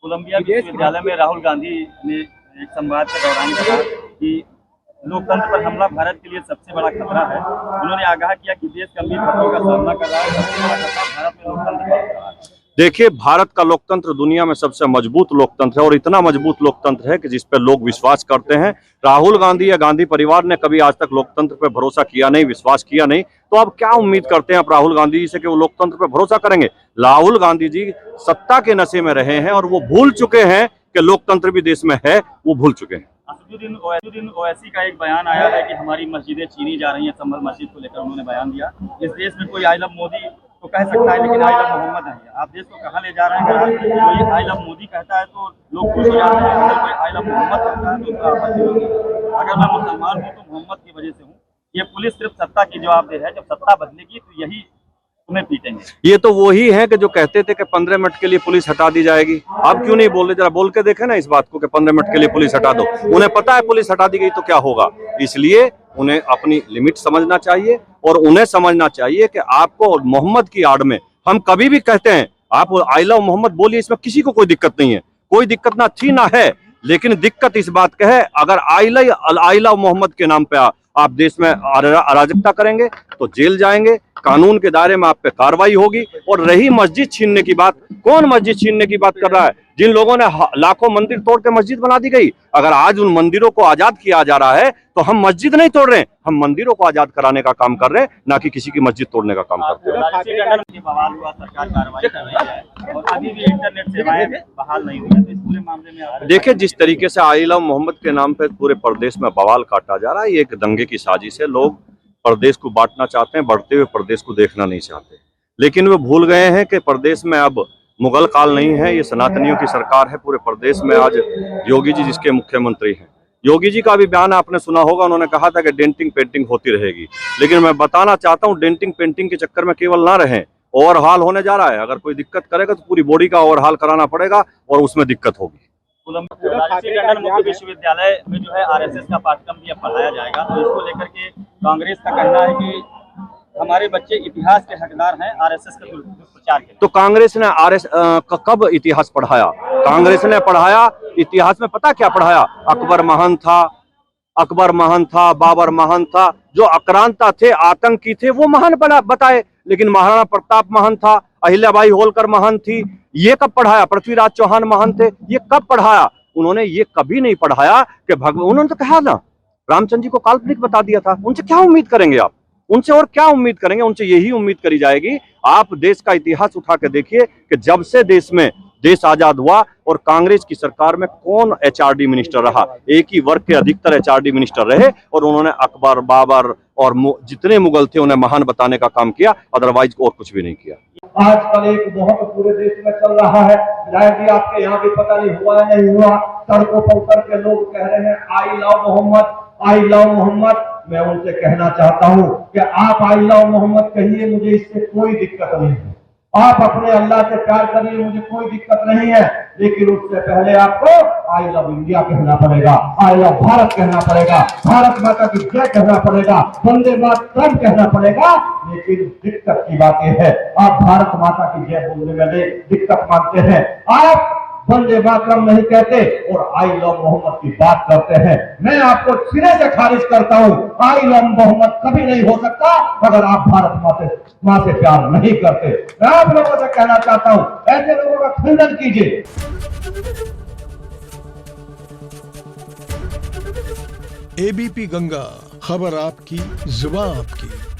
Colombia विश्वविद्यालय में राहुल गांधी ने एक संवाद के दौरान कहा कि लोकतंत्र पर हमला भारत के लिए सबसे बड़ा खतरा है। उन्होंने आगाह किया कि देश गंभीर खतरों का सामना कर रहा है, सबसे बड़ा खतरा भारत में लोकतंत्र पर रहा है। देखिए, भारत का लोकतंत्र दुनिया में सबसे मजबूत लोकतंत्र है और इतना मजबूत लोकतंत्र है कि जिस पर लोग विश्वास करते हैं। राहुल गांधी या गांधी परिवार ने कभी आज तक लोकतंत्र पर भरोसा किया नहीं, विश्वास किया नहीं, तो अब क्या उम्मीद करते हैं आप राहुल गांधी जी से कि वो लोकतंत्र पर भरोसा करेंगे? राहुल गांधी जी सत्ता के नशे में रहे हैं और वो भूल चुके हैं कि लोकतंत्र भी देश में है, वो भूल चुके हैं। असदुद्दीन ओवैसी का एक बयान आया है कि हमारी मस्जिदें छीनी जा रही हैं। संभल मस्जिद को लेकर उन्होंने बयान दिया। इस देश में कोई आई लव मोदी तो कह सकता है, लेकिन आई लव मोहम्मद नहीं है। आप देश को कहाँ ले जा रहे हैं? अगर कोई आई लव मोदी कहता है तो लोग खुश हो जाते हैं, अगर कोई आई लव मोहम्मद कहता है तो उसका आपत्ति होगी। अगर मैं मुसलमान हूँ तो मोहम्मद की वजह से हूँ। ये पुलिस सिर्फ सत्ता की जवाबदेह है, जब सत्ता बदलेगी तो यही तुम्हें पीटेंगे। ये तो वही है कि जो कहते थे कि 15 मिनट के लिए पुलिस हटा दी जाएगी। आप क्यों नहीं बोल रहे? जरा बोल के देखे ना इस बात को कि 15 मिनट के लिए पुलिस हटा दो। उन्हें पता है पुलिस हटा दी गई तो क्या होगा, इसलिए उन्हें अपनी लिमिट समझना चाहिए और उन्हें समझना चाहिए कि आपको मोहम्मद की आड़ में हम कभी भी कहते हैं आप आई लव मोहम्मद बोलिए, इसमें किसी को कोई दिक्कत नहीं है, कोई दिक्कत ना थी ना है। लेकिन दिक्कत इस बात का है, अगर आई लव मोहम्मद के नाम पे आप देश में अराजकता करेंगे तो जेल जाएंगे, कानून के दायरे में आप पे कार्रवाई होगी। और रही मस्जिद छीनने की बात, कौन मस्जिद छीनने की बात कर रहा है? जिन लोगों ने लाखों मंदिर तोड़ के मस्जिद बना दी गई। अगर आज उन मंदिरों को आजाद किया जा रहा है तो हम मस्जिद नहीं तोड़ रहे हैं, हम मंदिरों को आजाद कराने का काम कर रहे हैं, ना कि किसी की मस्जिद तोड़ने का काम करते हैं। सरकार कार्रवाई कर रही है और अभी भी इंटरनेट सेवाएं बहाल नहीं हुई है, तो इस पूरे मामले में देखिए, जिस तरीके से आई लव मोहम्मद के नाम पे पूरे प्रदेश में बवाल काटा जा रहा है, ये एक दंगे की साजिश है। लोग प्रदेश को बांटना चाहते हैं, बढ़ते हुए प्रदेश को देखना नहीं चाहते। लेकिन वे भूल गए हैं कि प्रदेश में अब मुगल काल नहीं है, ये सनातनियों की सरकार है। पूरे प्रदेश में आज योगी जी जिसके मुख्यमंत्री हैं, योगी जी का भी बयान आपने सुना होगा, उन्होंने कहा था कि डेंटिंग पेंटिंग होती रहेगी। लेकिन मैं बताना चाहता हूँ, डेंटिंग पेंटिंग के चक्कर में केवल ना रहें, ओवरहाल होने जा रहा है। अगर कोई दिक्कत करेगा तो पूरी बॉडी का ओवरहाल कराना पड़ेगा और उसमें दिक्कत होगी। मुक्त विश्वविद्यालय में जो है आरएसएस का पाठ्यक्रम भी अब पढ़ाया जाएगा, तो इसको लेकर के कांग्रेस का कहना है कि हमारे बच्चे इतिहास के हकदार हैं आरएसएस के दुष्प्रचार के। तो कांग्रेस ने कब इतिहास पढ़ाया? कांग्रेस ने पढ़ाया इतिहास में, पता क्या पढ़ाया? अकबर महान था, बाबर महान था। जो आक्रांता थे, आतंकी थे, वो महान बताए। लेकिन महाराणा प्रताप महान था, अहिल्याबाई होलकर महान थी, ये कब पढ़ाया? पृथ्वीराज चौहान महान थे, ये कब पढ़ाया? उन्होंने ये कभी नहीं पढ़ाया कि उन्होंने तो कहा ना, रामचंद्र जी को काल्पनिक बता दिया था। उनसे क्या उम्मीद करेंगे आप? उनसे और क्या उम्मीद करेंगे? उनसे यही उम्मीद करी जाएगी। आप देश का इतिहास उठा के देखिए कि जब से देश आजाद हुआ और कांग्रेस की सरकार में कौन एचआरडी मिनिस्टर रहा? एक ही वर्ग के अधिकतर एचआरडी मिनिस्टर रहे और उन्होंने अकबर, बाबर और जितने मुगल थे उन्हें महान बताने का काम किया, अदरवाइज और कुछ भी नहीं किया। आजकल एक बहुत पूरे देश में चल रहा है, शायद आपके यहाँ भी पता नहीं हुआ है नहीं हुआ, सड़कों पर उतर के लोग कह रहे हैं I love Muhammad, I love Muhammad. मैं उनसे कहना चाहता हूँ कि आप आई लव मोहम्मद कहिए, मुझे इससे कोई दिक्कत नहीं है। आप अपने अल्लाह से प्यार करिए, मुझे कोई दिक्कत नहीं है। लेकिन उससे पहले आपको आई लव इंडिया कहना पड़ेगा, आई लव भारत कहना पड़ेगा, भारत माता की जय कहना पड़ेगा, वंदे मातरम कहना पड़ेगा। लेकिन दिक्कत की बात यह है, आप भारत माता की जय बोलने में दिक्कत मानते हैं, आप वंदे मातरम नहीं कहते और आई लव मोहम्मद की बात करते हैं। मैं आपको सिरे से खारिज करता हूं, आई लव मोहम्मद कभी नहीं हो सकता अगर आप भारत माँ से प्यार नहीं करते। मैं आप लोगों से कहना चाहता हूं, ऐसे लोगों का खंडन कीजिए। एबीपी गंगा, खबर आपकी, जुबान आपकी।